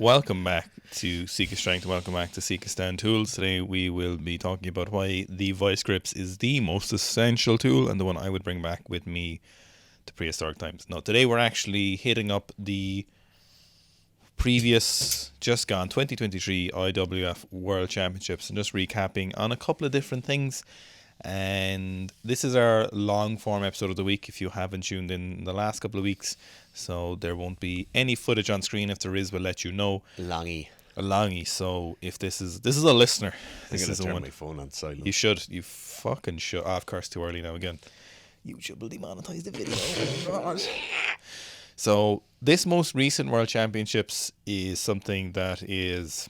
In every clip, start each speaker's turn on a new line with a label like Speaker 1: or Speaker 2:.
Speaker 1: Welcome back to Seeker Strength. Welcome back to Seeker Stand Tools. Today we will be talking about why the Vice Grips is the most essential tool and the one I would bring back with me to prehistoric times. Now, today we're actually hitting up the previous, just gone 2023 IWF World Championships and just recapping on a couple of different things. And this is our long form episode of the week if you haven't tuned in the last couple of weeks. So there won't be any footage on screen. If there is, we'll let you know. Longy. So if this is a listener,
Speaker 2: this is the one. My phone on silent.
Speaker 1: You should. You fucking should. Oh, of course, too early now again. YouTube will demonetize the video. So this most recent World Championships is something that is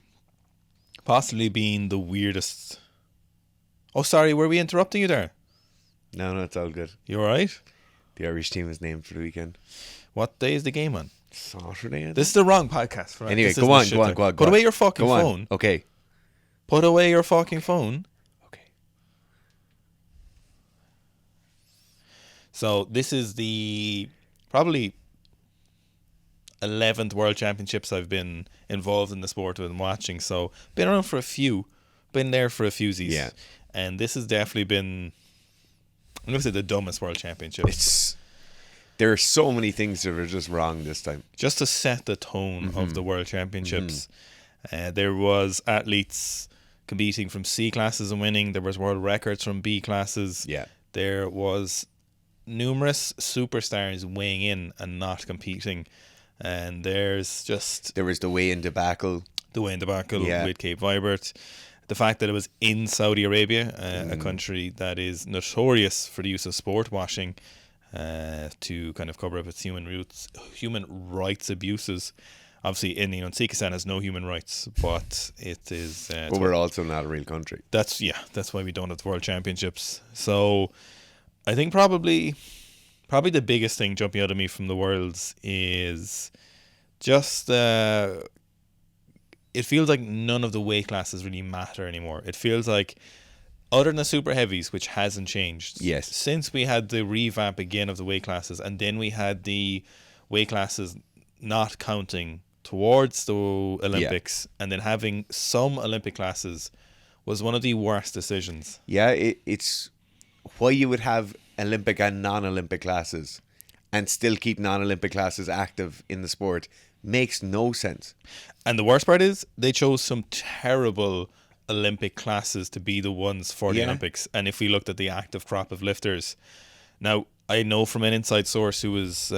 Speaker 1: possibly being the weirdest. Oh, sorry, were we interrupting you there?
Speaker 2: No, it's all good.
Speaker 1: You alright?
Speaker 2: The Irish team is named for the weekend.
Speaker 1: What day is the game on?
Speaker 2: Saturday.
Speaker 1: This is the wrong podcast. Right?
Speaker 2: Anyway, go on.
Speaker 1: Put away your fucking phone.
Speaker 2: On. Okay.
Speaker 1: Put away your fucking phone.
Speaker 2: Okay.
Speaker 1: So this is the probably 11th World Championships I've been involved in the sport and watching. So been around for a few. Been there for a fewsies.
Speaker 2: Yeah.
Speaker 1: And this has definitely been, I'm going to say, the dumbest World Championship.
Speaker 2: There are so many things that are just wrong this time.
Speaker 1: Just to set the tone of the World Championships, there was athletes competing from C classes and winning. There was world records from B classes.
Speaker 2: Yeah.
Speaker 1: There was numerous superstars weighing in and not competing. And there was
Speaker 2: the weigh-in debacle.
Speaker 1: With Cape Vibert. The fact that it was in Saudi Arabia, a country that is notorious for the use of sport washing to kind of cover up its human rights abuses. Obviously, Tajikistan has no human rights, but it is.
Speaker 2: But we're also not a real country.
Speaker 1: That's why we don't have the World Championships. So, I think probably the biggest thing jumping out of me from the Worlds is just. It feels like none of the weight classes really matter anymore. It feels like, other than the super heavies, which hasn't changed.
Speaker 2: Yes.
Speaker 1: Since we had the revamp again of the weight classes, and then we had the weight classes not counting towards the Olympics, and then having some Olympic classes was one of the worst decisions.
Speaker 2: Yeah, it's why you would have Olympic and non-Olympic classes and still keep non-Olympic classes active in the sport makes no sense.
Speaker 1: And the worst part is they chose some terrible Olympic classes to be the ones for the Olympics. And if we looked at the active crop of lifters, now I know from an inside source who was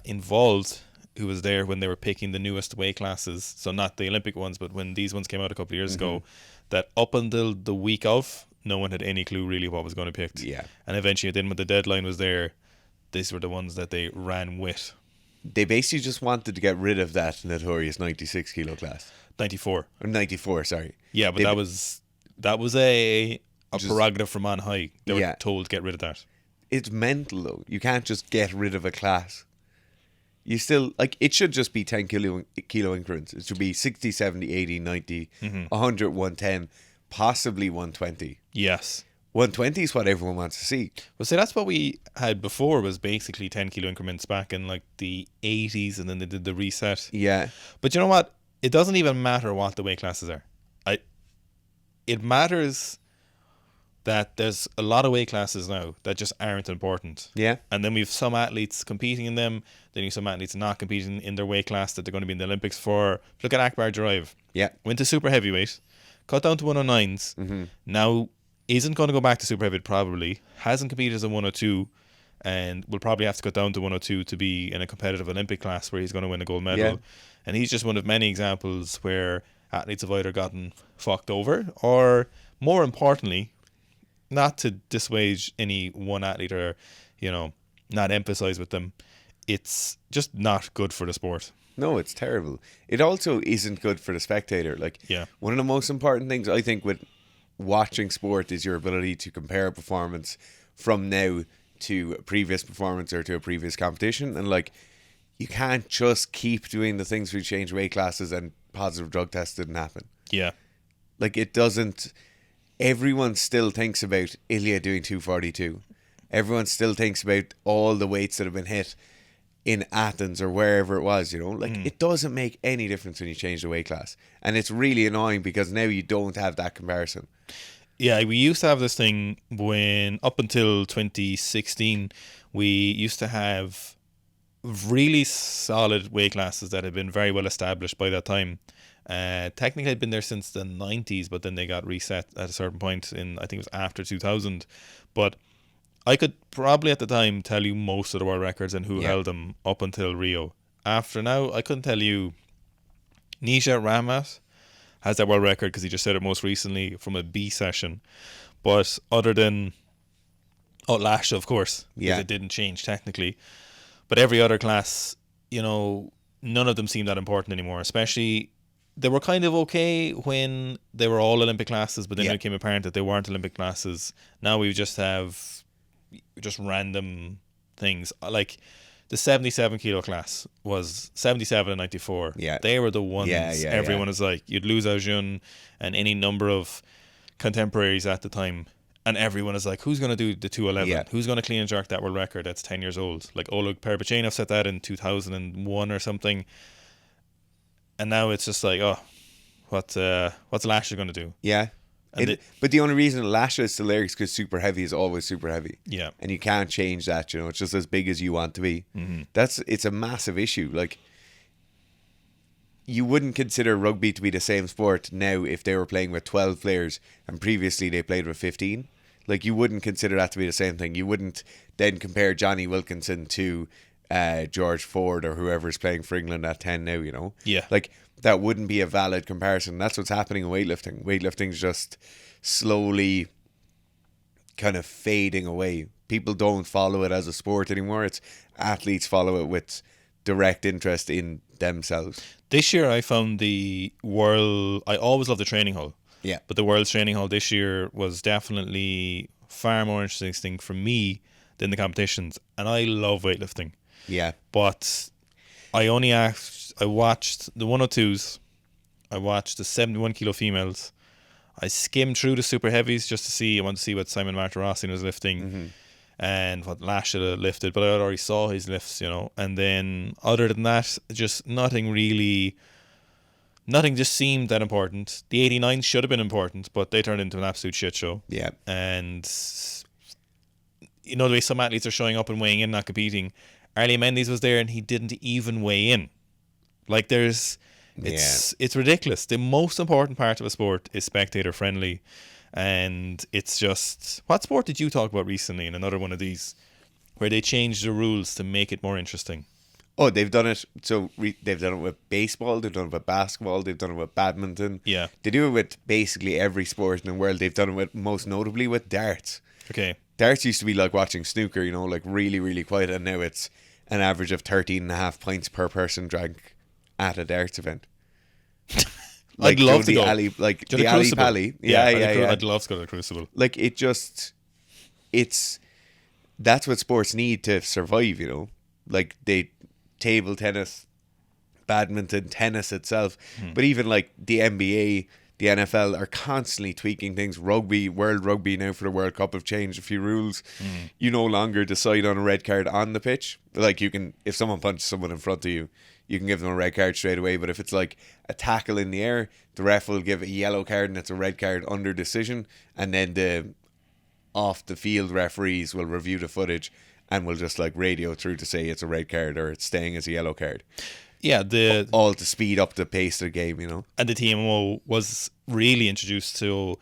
Speaker 1: involved, who was there when they were picking the newest weight classes, so not the Olympic ones, but when these ones came out a couple of years ago, that up until the week of, no one had any clue really what was going to be picked.
Speaker 2: Yeah.
Speaker 1: And eventually then when the deadline was there, these were the ones that they ran with.
Speaker 2: They basically just wanted to get rid of that notorious 96 kilo class.
Speaker 1: 94.
Speaker 2: Or 94, sorry.
Speaker 1: Yeah, but that was a prerogative from on high. They were told to get rid of that.
Speaker 2: It's mental though. You can't just get rid of a class. You still, it should just be 10 kilo increments. It should be 60, 70, 80, 90, 100, 110, possibly 120.
Speaker 1: Yes.
Speaker 2: 120 is what everyone wants to see.
Speaker 1: Well, see, that's what we had before, was basically 10 kilo increments back in the 80s, and then they did the reset.
Speaker 2: Yeah.
Speaker 1: But you know what? It doesn't even matter what the weight classes are. It matters that there's a lot of weight classes now that just aren't important.
Speaker 2: Yeah.
Speaker 1: And then we've some athletes competing in them, then you have some athletes not competing in their weight class that they're going to be in the Olympics for. Look at Akbar Drive.
Speaker 2: Yeah.
Speaker 1: Went to super heavyweight, cut down to 109s. Now isn't going to go back to super heavyweight probably, hasn't competed as a 102, and will probably have to cut down to 102 to be in a competitive Olympic class where he's going to win a gold medal.
Speaker 2: Yeah.
Speaker 1: And he's just one of many examples where athletes have either gotten fucked over, or more importantly, not to dissuade any one athlete or, not emphasize with them, it's just not good for the sport.
Speaker 2: No, it's terrible. It also isn't good for the spectator. One of the most important things I think with watching sport is your ability to compare a performance from now to a previous performance or to a previous competition. And you can't just keep doing the things where you change weight classes and positive drug tests didn't happen.
Speaker 1: Yeah.
Speaker 2: It doesn't. Everyone still thinks about Ilya doing 242. Everyone still thinks about all the weights that have been hit. in Athens or wherever it was, you know, like it doesn't make any difference when you change the weight class. And it's really annoying because now you don't have that comparison.
Speaker 1: Yeah, we used to have this thing when, up until 2016, we used to have really solid weight classes that had been very well established by that time. Technically had been there since the 90s, but then they got reset at a certain point in, I think it was after 2000. But I could probably at the time tell you most of the world records and who held them up until Rio. After now, I couldn't tell you. Nisha Ramat has that world record because he just said it most recently from a B session. But other than, Lasha, of course, because it didn't change technically. But every other class, you know, none of them seem that important anymore. Especially, they were kind of okay when they were all Olympic classes, but then it became apparent that they weren't Olympic classes. Now we just have random things. Like the 77 kilo class was 77 and 94.
Speaker 2: Yeah.
Speaker 1: They were the ones everyone is like, you'd lose Ao Jun and any number of contemporaries at the time. And everyone is like, who's going to do the 211?
Speaker 2: Yeah.
Speaker 1: Who's going to clean and jerk that world record that's 10 years old? Like Oleg Perpechenov set that in 2001 or something. And now it's just like, what's Lasha going to do?
Speaker 2: Yeah. But the only reason Lasha is still there is because super heavy is always super heavy.
Speaker 1: Yeah.
Speaker 2: And you can't change that, you know. It's just as big as you want to be.
Speaker 1: Mm-hmm.
Speaker 2: It's a massive issue. Like, you wouldn't consider rugby to be the same sport now if they were playing with 12 players and previously they played with 15. Like, you wouldn't consider that to be the same thing. You wouldn't then compare Johnny Wilkinson to George Ford or whoever's playing for England at 10 now, you know?
Speaker 1: Yeah.
Speaker 2: Like, that wouldn't be a valid comparison. That's what's happening in weightlifting. Weightlifting's just slowly kind of fading away. People don't follow it as a sport anymore. It's athletes follow it with direct interest in themselves.
Speaker 1: This year I found I always love the training hall.
Speaker 2: Yeah.
Speaker 1: But the World's Training Hall this year was definitely far more interesting for me than the competitions. And I love weightlifting.
Speaker 2: Yeah.
Speaker 1: But I watched the 102s. I watched the 71 kilo females. I skimmed through the super heavies just to see. I wanted to see what Simon Martirosyan was lifting and what Lasha lifted. But I already saw his lifts, you know. And then other than that, just nothing just seemed that important. The 89 should have been important, but they turned into an absolute shit show.
Speaker 2: Yeah.
Speaker 1: And, you know, the way some athletes are showing up and weighing in, not competing. Arlie Mendes was there and he didn't even weigh in. Like, it's ridiculous. The most important part of a sport is spectator friendly. And it's just, what sport did you talk about recently in another one of these where they changed the rules to make it more interesting?
Speaker 2: Oh, they've done it. So they've done it with baseball. They've done it with basketball. They've done it with badminton.
Speaker 1: Yeah.
Speaker 2: They do it with basically every sport in the world. They've done it with, most notably, with darts.
Speaker 1: Okay.
Speaker 2: Darts used to be like watching snooker, you know, like really, really quiet. And now it's an average of 13.5 pints per person drank at a darts event.
Speaker 1: Like, I'd love to go.
Speaker 2: The Ali Pally. Yeah.
Speaker 1: I'd love to go to the Crucible.
Speaker 2: Like, that's what sports need to survive, you know. Like, table tennis, badminton, tennis itself, but even like the NBA, the NFL are constantly tweaking things. World Rugby now for the World Cup have changed a few rules. You no longer decide on a red card on the pitch. Like, you can, if someone punches someone in front of you, you can give them a red card straight away. But if it's like a tackle in the air, the ref will give a yellow card and it's a red card under decision. And then the off the field referees will review the footage and will just like radio through to say it's a red card or it's staying as a yellow card.
Speaker 1: Yeah,
Speaker 2: all to speed up the pace of the game, you know.
Speaker 1: And the TMO was really introduced to,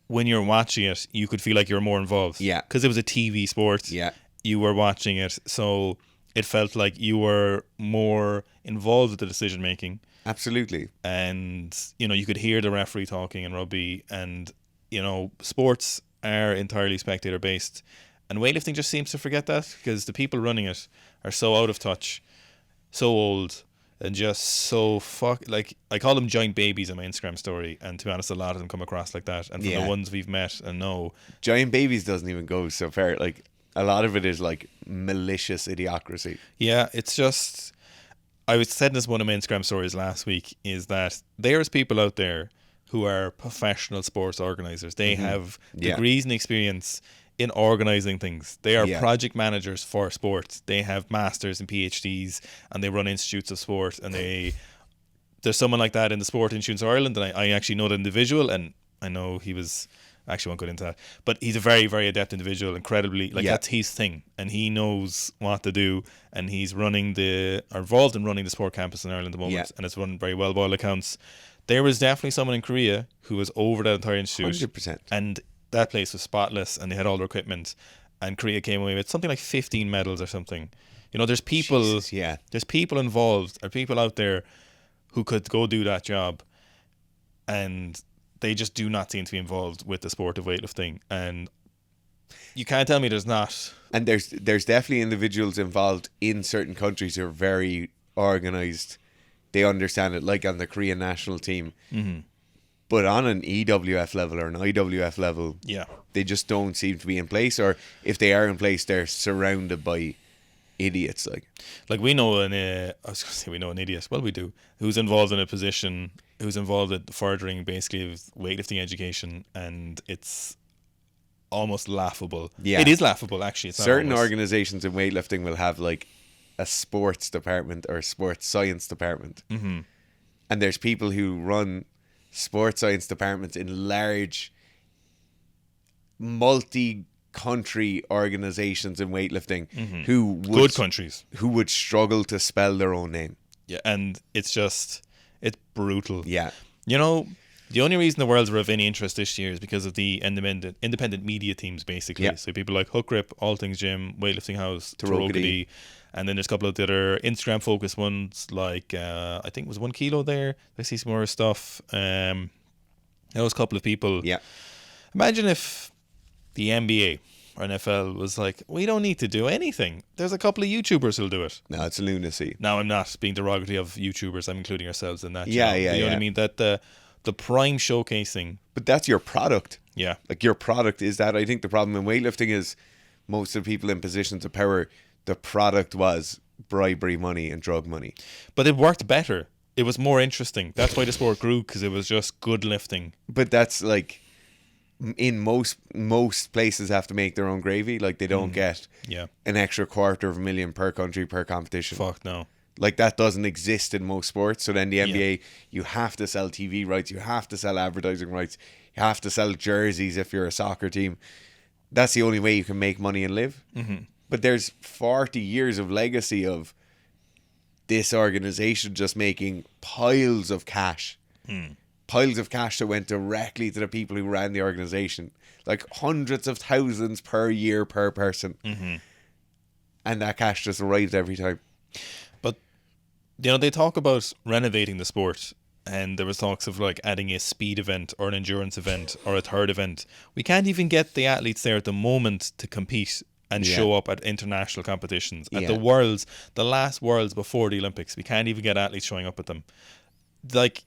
Speaker 1: when you're watching it, you could feel like you're more involved.
Speaker 2: Yeah,
Speaker 1: because it was a TV sport.
Speaker 2: Yeah,
Speaker 1: you were watching it, so it felt like you were more involved with the decision making.
Speaker 2: Absolutely.
Speaker 1: And you know, you could hear the referee talking in rugby, and you know, sports are entirely spectator based. And weightlifting just seems to forget that because the people running it are so out of touch, so old, and just so like, I call them giant babies in my Instagram story, and to be honest, a lot of them come across like that. And from the ones we've met and know,
Speaker 2: giant babies doesn't even go so far. Like, a lot of it is like malicious idiocracy.
Speaker 1: Yeah, it's just, I was saying this one of my Instagram stories last week, is that there's people out there who are professional sports organizers. They have degrees and experience in organizing things. They are
Speaker 2: Yeah.
Speaker 1: project managers for sports. They have masters and PhDs, and they run institutes of sport. And there's someone like that in the Sport Institute of Ireland, and I actually know the individual, and I know he was. Actually, won't go into that, but he's a very, very adept individual. Incredibly, like,
Speaker 2: Yeah.
Speaker 1: that's his thing, and he knows what to do. And he's involved in running the sport campus in Ireland at the moment,
Speaker 2: Yeah.
Speaker 1: and it's run very well by all accounts. There was definitely someone in Korea who was over that entire institute,
Speaker 2: 100%.
Speaker 1: and that place was spotless, and they had all their equipment. And Korea came away with something like 15 medals or something. You know, there's people,
Speaker 2: Jesus, yeah.
Speaker 1: there's people involved, or people out there who could go do that job, and they just do not seem to be involved with the sport of weightlifting. And you can't tell me there's not.
Speaker 2: And there's definitely individuals involved in certain countries who are very organized. They understand it, like on the Korean national team.
Speaker 1: Mm-hmm.
Speaker 2: But on an EWF level or an IWF level,
Speaker 1: Yeah.
Speaker 2: they just don't seem to be in place. Or if they are in place, they're surrounded by idiots.
Speaker 1: Like we know I was going to say we know an idiot. Well, we do. Who's involved in a position, who's involved in furthering basically of weightlifting education, and it's almost laughable.
Speaker 2: Yeah.
Speaker 1: It is laughable, actually. It's not
Speaker 2: Certain
Speaker 1: almost.
Speaker 2: organizations in weightlifting will have like a sports department or sports science department.
Speaker 1: Mm-hmm.
Speaker 2: And there's people who run sports science departments in large multi-country organizations in weightlifting who would,
Speaker 1: Good countries.
Speaker 2: who would struggle to spell their own name.
Speaker 1: Yeah, and it's brutal.
Speaker 2: Yeah.
Speaker 1: You know, the only reason the Worlds were of any interest this year is because of the independent media teams, basically.
Speaker 2: Yeah.
Speaker 1: So people like Hook Grip, All Things Gym, Weightlifting House,
Speaker 2: Tarokity.
Speaker 1: Tarokity, and then there's a couple of the other Instagram focused ones, like I think it was 1 Kilo there. I see some more stuff. There was a couple of people.
Speaker 2: Yeah.
Speaker 1: Imagine if the NBA or NFL was like, we don't need to do anything. There's a couple of YouTubers who'll do it.
Speaker 2: No, it's lunacy.
Speaker 1: Now, I'm not being derogatory of YouTubers. I'm including ourselves in that.
Speaker 2: Yeah,
Speaker 1: you know?
Speaker 2: yeah,
Speaker 1: You know what
Speaker 2: yeah.
Speaker 1: I mean? That the prime showcasing.
Speaker 2: But that's your product.
Speaker 1: Yeah.
Speaker 2: Like your product is that. I think the problem in weightlifting is most of the people in positions of power, the product was bribery money and drug money.
Speaker 1: But it worked better. It was more interesting. That's why the sport grew, because it was just good lifting.
Speaker 2: But that's like in most places have to make their own gravy. Like they don't get
Speaker 1: Yeah.
Speaker 2: an extra $250,000 per country per competition.
Speaker 1: Fuck no.
Speaker 2: Like that doesn't exist in most sports. So then the NBA, you have to sell TV rights, you have to sell advertising rights, you have to sell jerseys if you're a soccer team. That's the only way you can make money and live.
Speaker 1: Mm-hmm.
Speaker 2: But there's 40 years of legacy of this organization just making piles of cash. Piles of cash that went directly to the people who ran the organization. Like hundreds of thousands per year per person.
Speaker 1: Mm-hmm.
Speaker 2: And that cash just arrived every time.
Speaker 1: But, you know, they talk about renovating the sport. And there was talks of like adding a speed event or an endurance event or a third event. We can't even get the athletes there at the moment to compete and
Speaker 2: Yeah.
Speaker 1: show up at international competitions. At
Speaker 2: Yeah.
Speaker 1: the Worlds, the last Worlds before the Olympics, we can't even get athletes showing up at them. Like,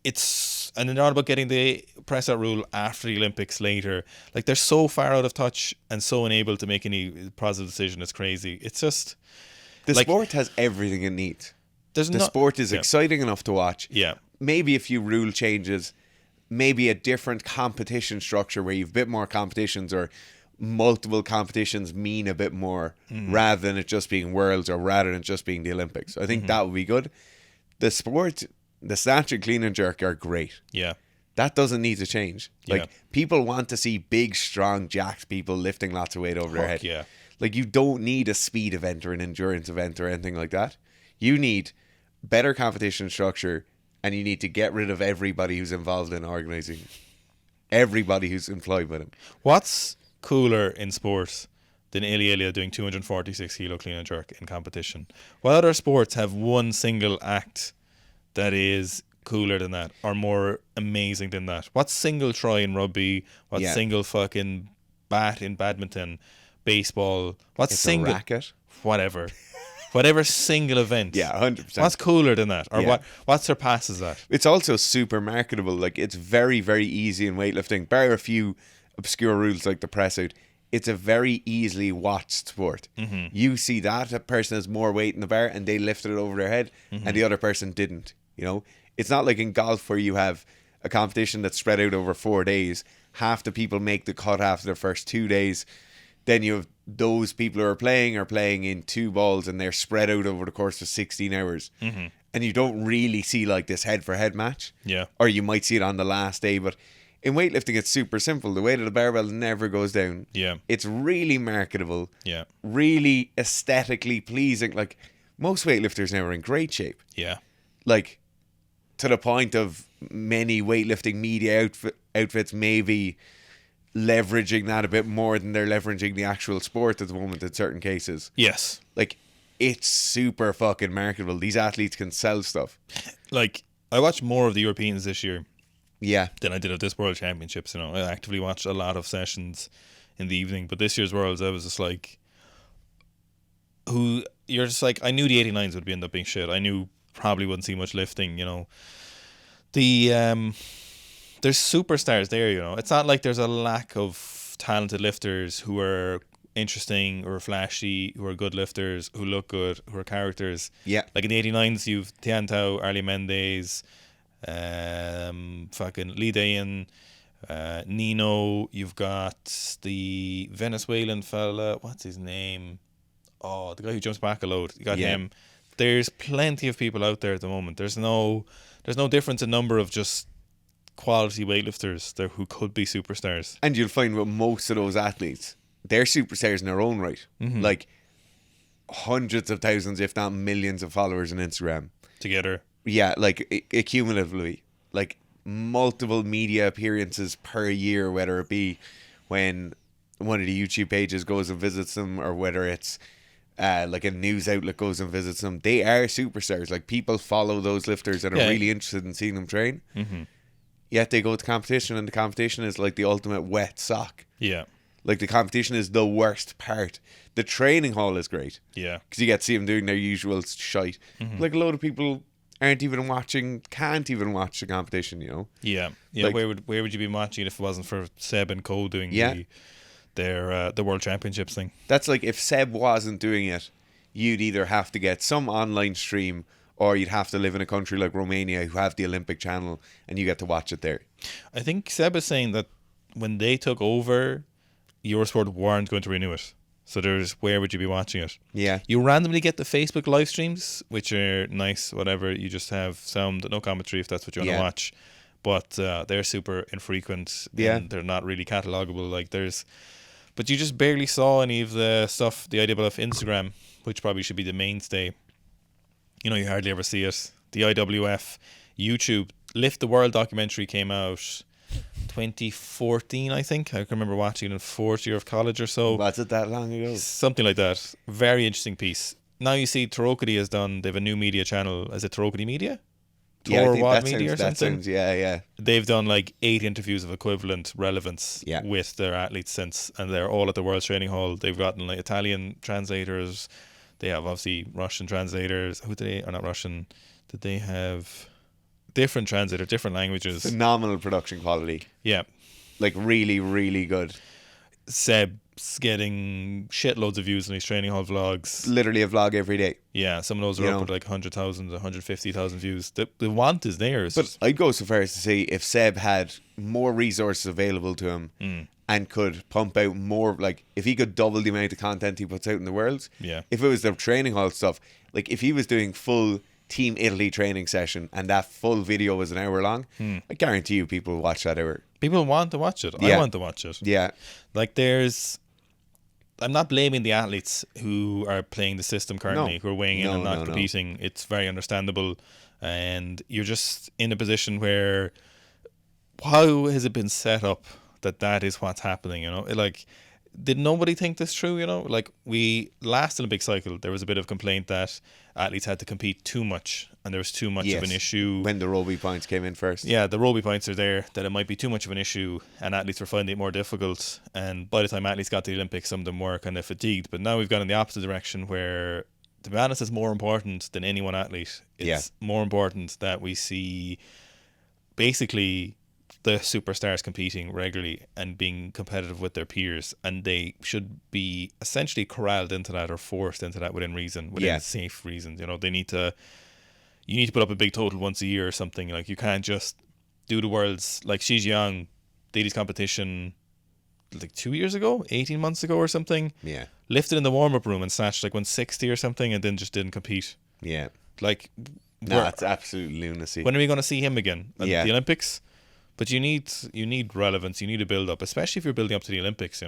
Speaker 1: it's... And they're not about getting the press out rule after the Olympics later. Like, they're so far out of touch and so unable to make any positive decision. It's crazy. It's just...
Speaker 2: The
Speaker 1: like,
Speaker 2: sport has everything it needs.
Speaker 1: There's
Speaker 2: The
Speaker 1: not,
Speaker 2: sport is
Speaker 1: yeah.
Speaker 2: exciting enough to watch.
Speaker 1: Yeah.
Speaker 2: Maybe a few rule changes, maybe a different competition structure where you've a bit more competitions or multiple competitions mean a bit more rather than it just being Worlds or rather than just being the Olympics. I think that would be good. The sport, the snatch and clean and jerk are great.
Speaker 1: Yeah.
Speaker 2: That doesn't need to change. Like
Speaker 1: Yeah.
Speaker 2: people want to see big, strong, jacked people lifting lots of weight over their
Speaker 1: Fuck
Speaker 2: head.
Speaker 1: yeah.
Speaker 2: Like you don't need a speed event or an endurance event or anything like that. You need better competition structure, and you need to get rid of everybody who's involved in organising. Everybody who's employed with him.
Speaker 1: What's cooler in sport than Ilya doing 246 kilo clean and jerk in competition? What other sports have one single act that is cooler than that or more amazing than that? What single try in rugby? What
Speaker 2: Yeah.
Speaker 1: single fucking bat in badminton, baseball? What
Speaker 2: It's
Speaker 1: single
Speaker 2: a racket.
Speaker 1: whatever. Whatever single event.
Speaker 2: Yeah, 100%.
Speaker 1: What's cooler than that? Or
Speaker 2: Yeah.
Speaker 1: what surpasses that?
Speaker 2: It's also super marketable. Like it's very, very easy in weightlifting. Bar a few obscure rules like the press out. It's a very easily watched sport. You see that a person has more weight in the bar and they lifted it over their head and the other person didn't. You know, it's not like in golf where you have a competition that's spread out over 4 days. Half the people make the cut after the first 2 days. then you have those people who are playing in 2 balls, and they're spread out over the course of 16 hours.
Speaker 1: Mm-hmm.
Speaker 2: And you don't really see like this head-for-head match.
Speaker 1: Yeah.
Speaker 2: Or you might see it on the last day. But in weightlifting, it's super simple. The weight of the barbell never goes down.
Speaker 1: Yeah.
Speaker 2: It's really marketable.
Speaker 1: Yeah.
Speaker 2: Really aesthetically pleasing. Like, most weightlifters now are in great shape.
Speaker 1: Yeah.
Speaker 2: Like, to the point of many weightlifting media outfits maybe leveraging that a bit more than they're leveraging the actual sport at the moment in certain cases.
Speaker 1: Yes.
Speaker 2: Like, it's super fucking marketable. These athletes can sell stuff.
Speaker 1: Like, I watched more of the Europeans this year
Speaker 2: Yeah.
Speaker 1: than I did of this World Championships. You know, I actively watched a lot of sessions in the evening, but this year's Worlds, I was just like, you're just like, I knew the 89s would end up being shit. I knew probably wouldn't see much lifting, you know. There's superstars there, you know. It's not like there's a lack of talented lifters who are interesting, who are flashy, who are good lifters, who look good, who are characters.
Speaker 2: Yeah.
Speaker 1: Like in the 89s, you've Tian Tao, Arlie Mendez, fucking Lee Dayan, Nino. You've got the Venezuelan fella. What's his name? Oh, the guy who jumps back a load. You got him. There's plenty of people out there at the moment. There's no difference in number of just quality weightlifters there who could be superstars.
Speaker 2: And you'll find with most of those athletes, they're superstars in their own right.
Speaker 1: Mm-hmm.
Speaker 2: Like, hundreds of thousands, if not millions of followers on Instagram.
Speaker 1: Together.
Speaker 2: Yeah, like, accumulatively. Like, multiple media appearances per year, whether it be when one of the YouTube pages goes and visits them, or whether it's like a news outlet goes and visits them. They are superstars. Like, people follow those lifters and are really interested in seeing them train.
Speaker 1: Mm-hmm.
Speaker 2: Yet they go to competition, and the competition is like the ultimate wet sock.
Speaker 1: Yeah.
Speaker 2: Like, the competition is the worst part. The training hall is great.
Speaker 1: Yeah.
Speaker 2: Because you get to see them doing their usual shite.
Speaker 1: Mm-hmm.
Speaker 2: Like, a load of people can't even watch the competition, you know?
Speaker 1: Yeah. Yeah.
Speaker 2: Like,
Speaker 1: where would you be watching if it wasn't for Seb and Cole doing the World Championships thing?
Speaker 2: That's like, if Seb wasn't doing it, you'd either have to get some online stream, or you'd have to live in a country like Romania who have the Olympic channel, and you get to watch it there.
Speaker 1: I think Seb is saying that when they took over, Eurosport weren't going to renew it. So where would you be watching it?
Speaker 2: Yeah.
Speaker 1: You randomly get the Facebook live streams, which are nice, whatever. You just have sound, no commentary if that's what you want to watch. But they're super infrequent.
Speaker 2: Yeah.
Speaker 1: And they're not really catalogable. But you just barely saw any of the stuff, the IWF Instagram, which probably should be the mainstay. You know, you hardly ever see it. The IWF YouTube Lift the World documentary came out 2014, I think. I can remember watching it in fourth year of college or so.
Speaker 2: Was it that long ago?
Speaker 1: Something like that. Very interesting piece. Now you see Tarokity has done, they have a new media channel. Is it Tarokity Media?
Speaker 2: Yeah, I think
Speaker 1: Wad Media or something?
Speaker 2: Yeah.
Speaker 1: They've done like 8 interviews of equivalent relevance with their athletes since, and they're all at the World Training Hall. They've gotten like Italian translators. They have obviously Russian translators. Not Russian. Did they have different translators, different languages?
Speaker 2: Phenomenal production quality.
Speaker 1: Yeah.
Speaker 2: Like, really, really good.
Speaker 1: Seb's getting shitloads of views on his training hall vlogs.
Speaker 2: Literally a vlog every day.
Speaker 1: Yeah, some of those are up at like 100,000, 150,000 views. The want is there.
Speaker 2: But I'd go so far as to say, if Seb had more resources available to him and could pump out more, like, if he could double the amount of content he puts out in the world, if it was the training hall stuff, like, if he was doing full Team Italy training session and that full video was an hour long, I guarantee you people will watch that hour.
Speaker 1: People want to watch it. I want to watch it.
Speaker 2: Yeah.
Speaker 1: Like, I'm not blaming the athletes who are playing the system currently, who are weighing in and not competing. It's very understandable. And you're just in a position where, how has it been set up that is what's happening, you know? Like, did nobody think this through, you know? Like, last Olympic cycle, there was a bit of complaint that athletes had to compete too much, and there was too much of an issue.
Speaker 2: When the Roby points came in first.
Speaker 1: Yeah, the Roby points are there, that it might be too much of an issue, and athletes were finding it more difficult. And by the time athletes got to the Olympics, some of them were kind of fatigued. But now we've gone in the opposite direction where, to be honest, it's more important than any one athlete. It's more important that we see basically the superstars competing regularly and being competitive with their peers, and they should be essentially corralled into that or forced into that within reason, within safe reasons. You know, you need to put up a big total once a year or something. Like, you can't just do the world's, like Xi Jiang, ladies competition like 2 years ago, 18 months ago or something.
Speaker 2: Yeah.
Speaker 1: Lifted in the warm-up room and snatched like 160 or something, and then just didn't compete.
Speaker 2: Yeah.
Speaker 1: Like,
Speaker 2: no, it's absolute lunacy.
Speaker 1: When are we going to see him again at
Speaker 2: the
Speaker 1: Olympics? But you need relevance. You need a build up, especially if you're building up to the Olympics.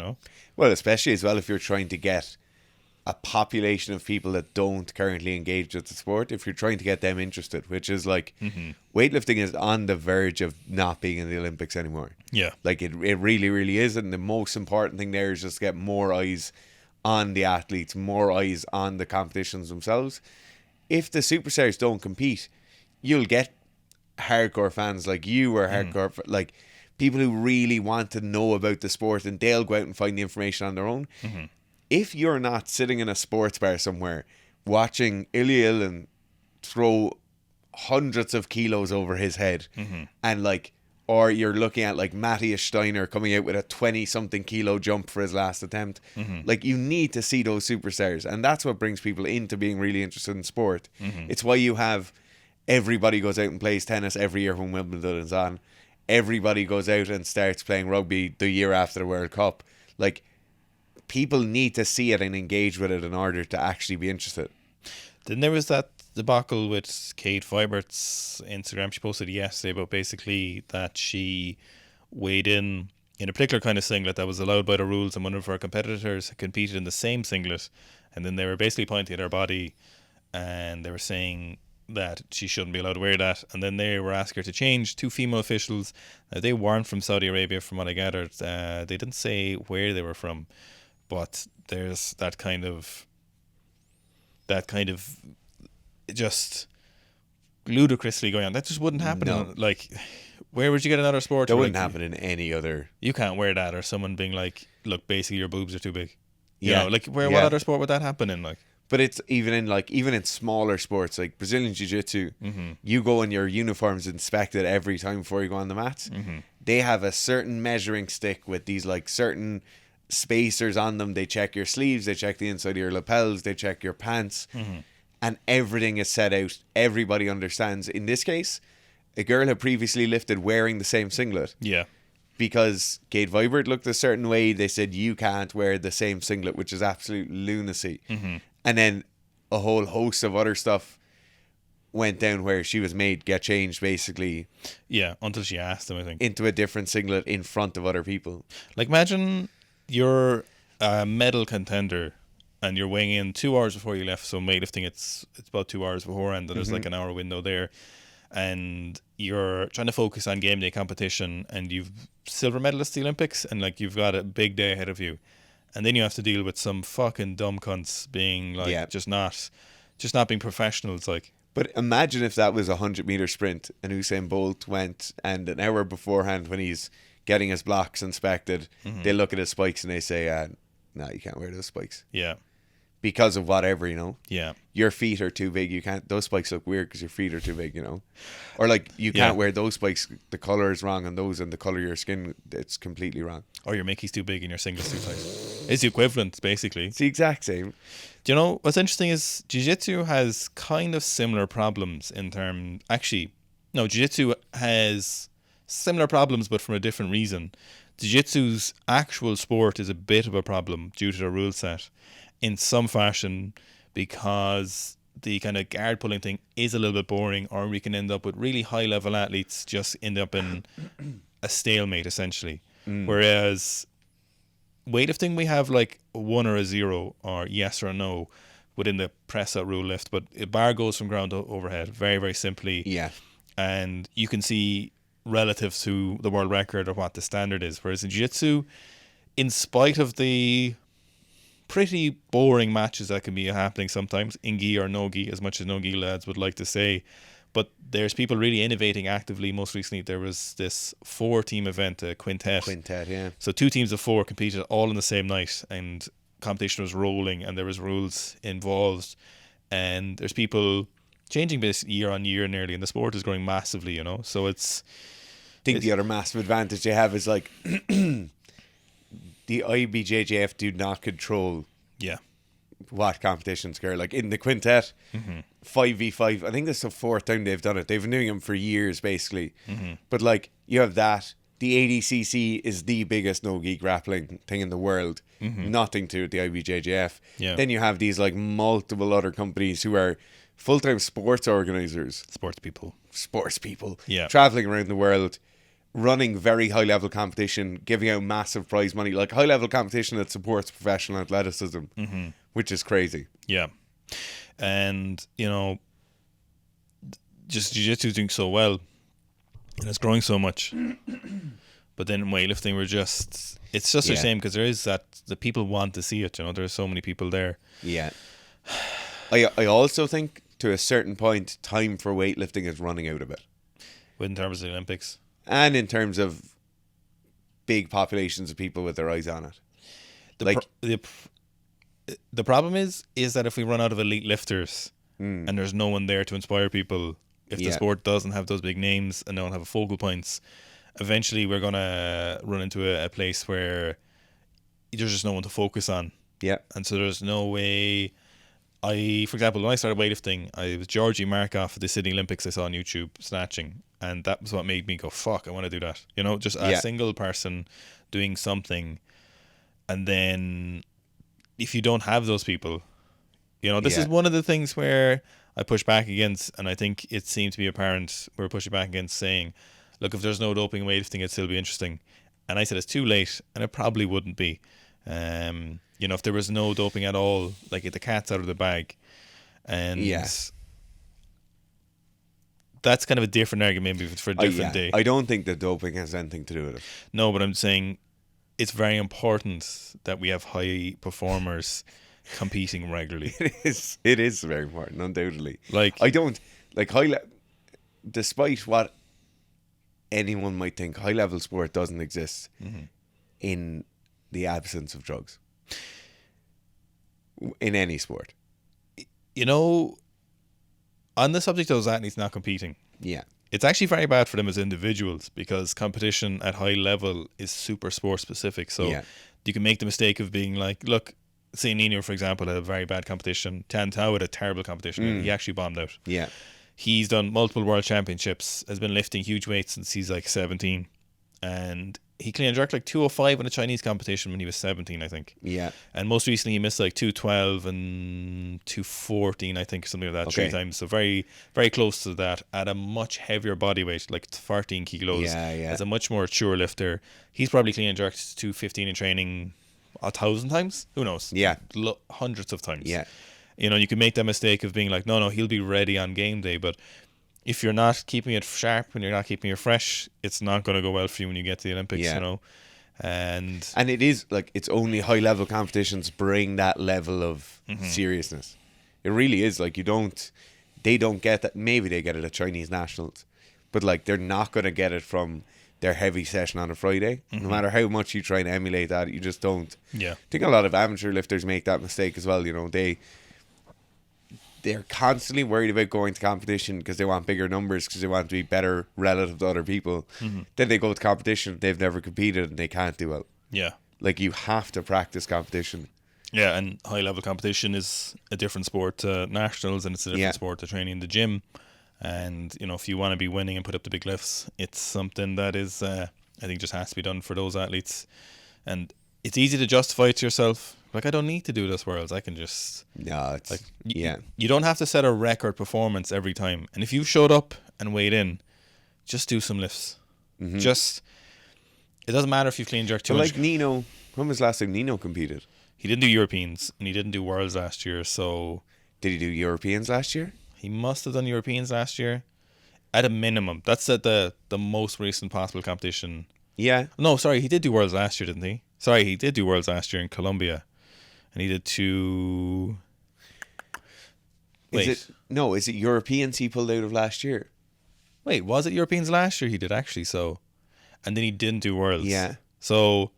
Speaker 2: Well, especially as well if you're trying to get a population of people that don't currently engage with the sport. If you're trying to get them interested, which is like weightlifting is on the verge of not being in the Olympics anymore.
Speaker 1: Yeah,
Speaker 2: like it really, really is. And the most important thing there is just get more eyes on the athletes, more eyes on the competitions themselves. If the superstars don't compete, you'll get hardcore fans like you or hardcore like people who really want to know about the sport, and they'll go out and find the information on their own. If you're not sitting in a sports bar somewhere watching Ilya Ilin throw hundreds of kilos over his head, and like, or you're looking at like Matthias Steiner coming out with a 20-something kilo jump for his last attempt, like you need to see those superstars, and that's what brings people into being really interested in sport. It's why you have everybody goes out and plays tennis every year when Wimbledon is on. Everybody goes out and starts playing rugby the year after the World Cup. Like, people need to see it and engage with it in order to actually be interested.
Speaker 1: Then there was that debacle with Kate Fibert's Instagram. She posted yesterday about basically that she weighed in a particular kind of singlet that was allowed by the rules, and one of her competitors competed in the same singlet, and then they were basically pointing at her body and they were saying that she shouldn't be allowed to wear that, and then they were asking her to change. Two female officials, they weren't from Saudi Arabia from what I gathered. They didn't say where they were from, but there's that kind of just ludicrously going on. That just wouldn't happen.
Speaker 2: No.
Speaker 1: Like, where would you get another sport?
Speaker 2: That wouldn't happen in any other.
Speaker 1: You can't wear that, or someone being like, look, basically your boobs are too big.
Speaker 2: Yeah.
Speaker 1: Like, what other sport would that happen in? Like,
Speaker 2: but it's even in smaller sports like Brazilian Jiu-Jitsu, you go and your uniform's inspected every time before you go on the mats. They have a certain measuring stick with these like certain spacers on them. They check your sleeves, they check the inside of your lapels, they check your pants, and everything is set out. Everybody understands. In this case, a girl had previously lifted wearing the same singlet.
Speaker 1: Yeah.
Speaker 2: Because Kate Vibert looked a certain way, they said you can't wear the same singlet, which is absolute lunacy. And then a whole host of other stuff went down where she was made get changed, basically.
Speaker 1: Yeah, until she asked them, I think.
Speaker 2: Into a different singlet in front of other people.
Speaker 1: Like, imagine you're a medal contender and you're weighing in 2 hours before you left. So weightlifting, it's about 2 hours beforehand. And there's like an hour window there. And you're trying to focus on game day competition, and you've silver medalists at the Olympics, and like you've got a big day ahead of you. And then you have to deal with some fucking dumb cunts being like, just not being professionals. Like,
Speaker 2: but imagine if that was a 100-meter sprint and Usain Bolt went, and an hour beforehand when he's getting his blocks inspected, they look at his spikes and they say, no, you can't wear those spikes.
Speaker 1: Yeah.
Speaker 2: Because of whatever,
Speaker 1: Yeah.
Speaker 2: Your feet are too big. You can't. Those spikes look weird because your feet are too big, Or like you can't wear those spikes. The color is wrong on those, and the color of your skin, it's completely wrong.
Speaker 1: Or your Mickey's too big and your singlet's too tight. It's the equivalent, basically.
Speaker 2: It's the exact same.
Speaker 1: Do you know what's interesting is Jiu-Jitsu has kind of similar problems in terms. Actually, no, Jiu-Jitsu has similar problems, but from a different reason. Jiu-Jitsu's actual sport is a bit of a problem due to the rule set in some fashion, because the kind of guard pulling thing is a little bit boring, or we can end up with really high level athletes just end up in a stalemate essentially. Whereas weightlifting, we have like a 1 or a 0 or yes or no within the press out rule lift, but a bar goes from ground to overhead very, very simply.
Speaker 2: Yeah.
Speaker 1: And you can see relative to the world record or what the standard is. Whereas in jiu-jitsu, in spite of the pretty boring matches that can be happening sometimes, in gi or no gi, as much as no gi lads would like to say, but there's people really innovating actively. Most recently there was this 4-team event, a quintet,
Speaker 2: yeah.
Speaker 1: So 2 teams of 4 competed all in the same night, and competition was rolling, and there was rules involved, and there's people changing this year on year nearly, and the sport is growing massively, so it's
Speaker 2: the other massive advantage they have is like the IBJJF do not control what competitions occur. Like in the quintet, 5v5, I think this is the 4th time they've done it. They've been doing them for years, basically. But like you have that, the ADCC is the biggest no-gi grappling thing in the world. Nothing to the IBJJF.
Speaker 1: Yeah.
Speaker 2: Then you have these like multiple other companies who are full-time sports organizers,
Speaker 1: Sports people.
Speaker 2: Yeah. Traveling around the world, running very high-level competition, giving out massive prize money, like high-level competition that supports professional athleticism, which is crazy.
Speaker 1: Yeah. And, you know, just jiu-jitsu is doing so well, and it's growing so much. But then in weightlifting, it's just the same, because there is the people want to see it, you know, there's so many people there.
Speaker 2: Yeah. I also think, to a certain point, time for weightlifting is running out a bit.
Speaker 1: In terms of the Olympics?
Speaker 2: And in terms of big populations of people with their eyes on it.
Speaker 1: The problem is that if we run out of elite lifters and there's no one there to inspire people, if the sport doesn't have those big names and don't have focal points, eventually we're going to run into a place where there's just no one to focus on.
Speaker 2: Yeah.
Speaker 1: And so there's no way... for example, when I started weightlifting, I was Georgi Markov at the Sydney Olympics I saw on YouTube snatching, and that was what made me go, fuck, I want to do that. You know, just a single person doing something. And then if you don't have those people, you know, this is one of the things where I push back against, and I think it seemed to be apparent, we're pushing back against saying, look, if there's no doping in weightlifting, it'd still be interesting. And I said it's too late, and it probably wouldn't be. You know, if there was no doping at all, like the cat's out of the bag. And that's kind of a different argument, maybe for a different day.
Speaker 2: I don't think that doping has anything to do with it.
Speaker 1: No, but I'm saying it's very important that we have high performers competing regularly.
Speaker 2: It is very important, undoubtedly.
Speaker 1: Like,
Speaker 2: I don't, like, despite what anyone might think, high-level sport doesn't exist in the absence of drugs. In any sport.
Speaker 1: You know, on the subject of those athletes not competing, it's actually very bad for them as individuals, because competition at high level is super sport specific. So you can make the mistake of being like, look, say Nino, for example, had a very bad competition. Tan Tao had a terrible competition. He actually bombed out. He's done multiple world championships, has been lifting huge weights since he's like 17. And he clean and jerked like 205 in a Chinese competition when he was 17, I think. And most recently he missed like 212 and 214, I think, something like that, 3 times. So very, very close to that at a much heavier body weight, like 13 kilos. As a much more mature lifter. He's probably clean and jerked 215 in training 1,000 times. Who knows? Hundreds of times. You know, you can make that mistake of being like, no, he'll be ready on game day, but if you're not keeping it sharp and you're not keeping it fresh, it's not going to go well for you when you get to the Olympics, you know. And
Speaker 2: it is like, it's only high level competitions bring that level of seriousness. It really is like, they don't get that. Maybe they get it at Chinese nationals, but like, they're not going to get it from their heavy session on a Friday. No matter how much you try and emulate that, you just don't. I think a lot of amateur lifters make that mistake as well. You know, they're constantly worried about going to competition because they want bigger numbers, because they want to be better relative to other people. Then they go to competition, they've never competed, and they can't do well. Like, you have to practice competition.
Speaker 1: And high level competition is a different sport to nationals, and it's a different sport to training in the gym. And, you know, if you want to be winning and put up the big lifts, it's something that is, I think, just has to be done for those athletes. And it's easy to justify it to yourself. Like, I don't need to do this Worlds. I can just...
Speaker 2: No, it's...
Speaker 1: like, you don't have to set a record performance every time. And if you showed up and weighed in, just do some lifts. Just... It doesn't matter if you clean jerk too much.
Speaker 2: Like Nino... When was the last time Nino competed?
Speaker 1: He didn't do Europeans, and he didn't do Worlds last year, so...
Speaker 2: Did he do Europeans last year?
Speaker 1: He must have done Europeans last year. At a minimum. That's at the most recent possible competition. No, sorry, he did do Worlds last year, didn't he? Sorry, he did do Worlds last year in Colombia. And he did 2... Wait.
Speaker 2: Is it Europeans he pulled out of last year?
Speaker 1: Wait, was it Europeans last year? He did, actually, so... And then he didn't do Worlds. So,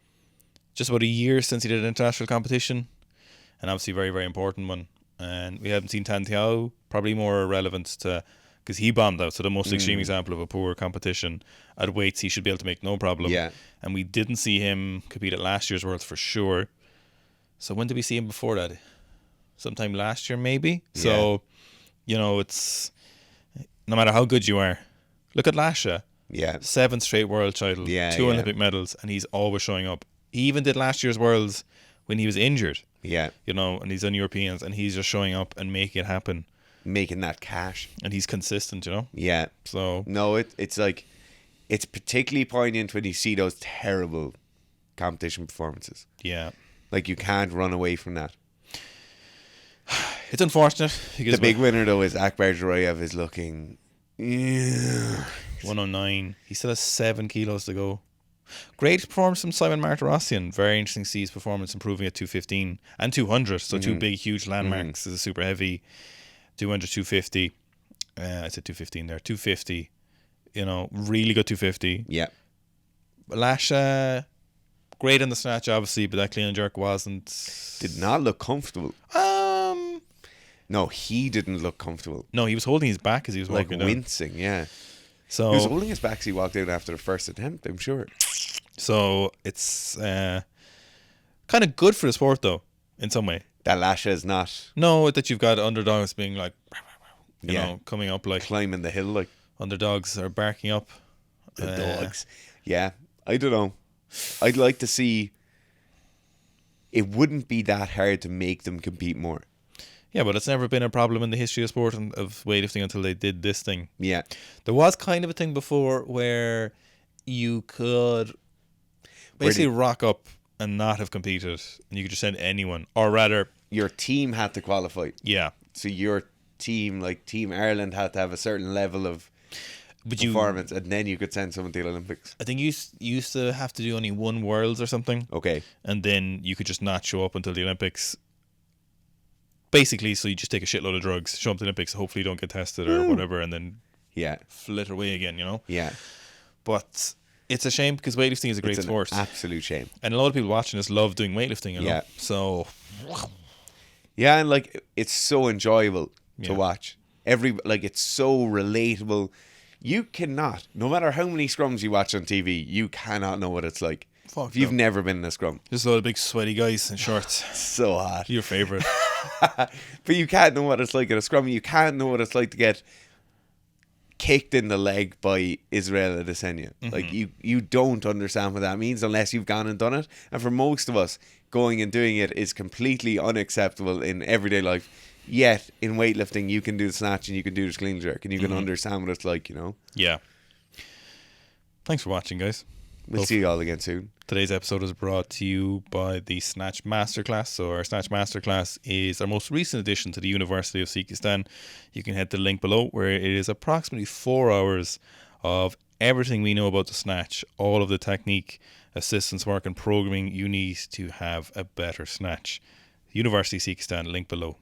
Speaker 1: just about a year since he did an international competition. And obviously a very, very important one. And we haven't seen Tan Tiao, probably more relevant to... Because he bombed out, so the most extreme example of a poor competition. At weights, he should be able to make no problem. And we didn't see him compete at last year's Worlds for sure. So when did we see him before that? Sometime last year, maybe? So, you know, it's... No matter how good you are. Look at Lasha.
Speaker 2: Yeah.
Speaker 1: 7 straight world titles,
Speaker 2: Yeah,
Speaker 1: 2
Speaker 2: yeah.
Speaker 1: Olympic medals, and he's always showing up. He even did last year's Worlds when he was injured.
Speaker 2: Yeah.
Speaker 1: You know, and he's on Europeans, and he's just showing up and making it happen.
Speaker 2: Making that cash.
Speaker 1: And he's consistent, you know?
Speaker 2: Yeah.
Speaker 1: So
Speaker 2: No, it's like, it's particularly poignant when you see those terrible competition performances.
Speaker 1: yeah.
Speaker 2: Like, you can't run away from that.
Speaker 1: It's unfortunate. Because
Speaker 2: The big winner, though, is Akbar Jurayev is looking... Yeah.
Speaker 1: 109. He still has 7 kilos to go. Great performance from Simon Martyrosyan. Very interesting to see his performance improving at 215 and 200. So 2 big, huge landmarks. As a super heavy. 200, 250. I said 215 there. 250. You know, really good 250.
Speaker 2: Yeah.
Speaker 1: Lasha, great in the snatch, obviously, but that clean and jerk wasn't.
Speaker 2: Did not look comfortable. No, he didn't look comfortable.
Speaker 1: No, he was holding his back as he was
Speaker 2: Like
Speaker 1: walking down.
Speaker 2: wincing, yeah.
Speaker 1: So
Speaker 2: He was holding his back as he walked out after the first attempt, I'm sure.
Speaker 1: So it's kind of good for the sport, though, in some way.
Speaker 2: That Lasha is not
Speaker 1: No, that you've got underdogs being like, you
Speaker 2: Yeah.
Speaker 1: know, coming up like
Speaker 2: climbing the hill like
Speaker 1: underdogs are barking up.
Speaker 2: the dogs. Yeah, I don't know. I'd like to see... It wouldn't be that hard to make them compete more.
Speaker 1: Yeah, but it's never been a problem in the history of sport and of weightlifting until they did this thing.
Speaker 2: Yeah.
Speaker 1: There was kind of a thing before where you could basically rock up and not have competed, and you could just send anyone, or rather,
Speaker 2: Your team had to qualify.
Speaker 1: yeah.
Speaker 2: So your team, like Team Ireland, had to have a certain level of
Speaker 1: But
Speaker 2: performance, and then you could send someone to the Olympics.
Speaker 1: I think you used to have to do only one Worlds or something,
Speaker 2: Okay.
Speaker 1: and then you could just not show up until the Olympics. Basically, so you just take a shitload of drugs, show up to the Olympics, hopefully you don't get tested or whatever, and then
Speaker 2: Yeah.
Speaker 1: flit away again, you know?
Speaker 2: Yeah.
Speaker 1: But it's a shame because weightlifting is a great
Speaker 2: It's an
Speaker 1: sport.
Speaker 2: absolute shame.
Speaker 1: And a lot of people watching this love doing weightlifting, you know?
Speaker 2: Yeah.
Speaker 1: So,
Speaker 2: Yeah, and like it's so enjoyable to
Speaker 1: Yeah.
Speaker 2: watch. It's so relatable. You cannot, no matter how many scrums you watch on TV, you cannot know what it's like.
Speaker 1: Fuck
Speaker 2: If you've
Speaker 1: no.
Speaker 2: never been in a scrum.
Speaker 1: just a lot of big sweaty guys in shorts.
Speaker 2: So hot.
Speaker 1: Your favourite.
Speaker 2: But you can't know what it's like in a scrum. You can't know what it's like to get kicked in the leg by Israel Adesanya. Like you don't understand what that means unless you've gone and done it. And for most of us, going and doing it is completely unacceptable in everyday life. Yet in weightlifting, you can do the snatch and you can do the clean jerk and you can understand what it's like. You know.
Speaker 1: Yeah. Thanks for watching, guys.
Speaker 2: We'll see you all again soon.
Speaker 1: Today's episode is brought to you by the Snatch Masterclass. So our Snatch Masterclass is our most recent addition to the University of Sikistan. You can head to the link below where it is approximately 4 hours of everything we know about the Snatch, all of the technique, assistance work and programming you need to have a better Snatch. University of Sikistan, link below.